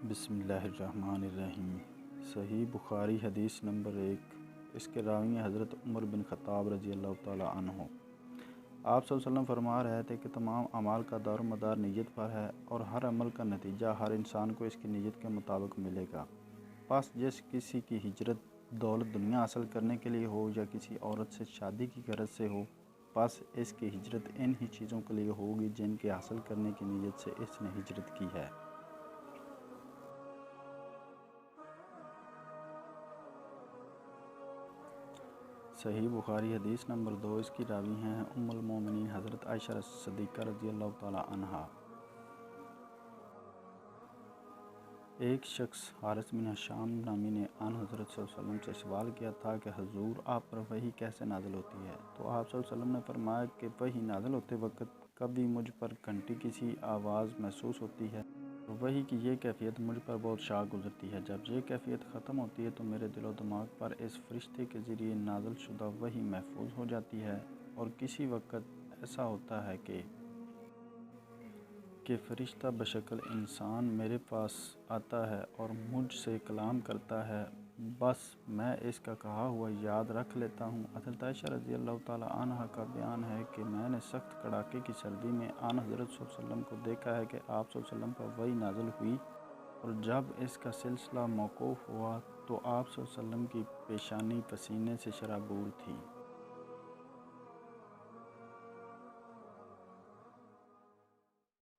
بسم اللہ الرحمن الرحیم۔ صحیح بخاری حدیث نمبر 1۔ اس کے راوی حضرت عمر بن خطاب رضی اللہ تعالیٰ عنہ۔ آپ صلی اللہ علیہ وسلم فرما رہے تھے کہ تمام اعمال کا دار و مدار نیت پر ہے اور ہر عمل کا نتیجہ ہر انسان کو اس کی نیت کے مطابق ملے گا۔ پس جس کسی کی ہجرت دولت دنیا حاصل کرنے کے لیے ہو یا کسی عورت سے شادی کی غرض سے ہو، پس اس کی ہجرت ان ہی چیزوں کے لیے ہوگی جن کے حاصل کرنے کی نیت سے اس نے ہجرت کی ہے۔ صحیح بخاری حدیث نمبر 2۔ اس کی راوی ہیں ام المومنین حضرت عائشہ صدیقہ رضی اللہ تعالیٰ عنہا۔ ایک شخص حارث بن ہشام نامی نے آن حضرت صلی اللہ علیہ وسلم سے سوال کیا تھا کہ حضور آپ پر وحی کیسے نازل ہوتی ہے؟ تو آپ صلی اللہ علیہ وسلم نے فرمایا کہ وحی نازل ہوتے وقت کبھی مجھ پر گھنٹی کی سی آواز محسوس ہوتی ہے اور وحی کی یہ کیفیت مجھ پر بہت شاق گزرتی ہے۔ جب یہ کیفیت ختم ہوتی ہے تو میرے دل و دماغ پر اس فرشتے کے ذریعے نازل شدہ وحی محفوظ ہو جاتی ہے، اور کسی وقت ایسا ہوتا ہے کہ فرشتہ بشکل انسان میرے پاس آتا ہے اور مجھ سے کلام کرتا ہے، بس میں اس کا کہا ہوا یاد رکھ لیتا ہوں۔ حضرت عائشہ رضی اللہ تعالیٰ عنہ کا بیان ہے کہ میں نے سخت کڑاکے کی سردی میں آن حضرت صلی اللہ علیہ وسلم کو دیکھا ہے کہ آپ صلی اللہ علیہ وسلم پر وحی نازل ہوئی، اور جب اس کا سلسلہ موقوف ہوا تو آپ صلی اللہ علیہ وسلم کی پیشانی پسینے سے شرابور تھی۔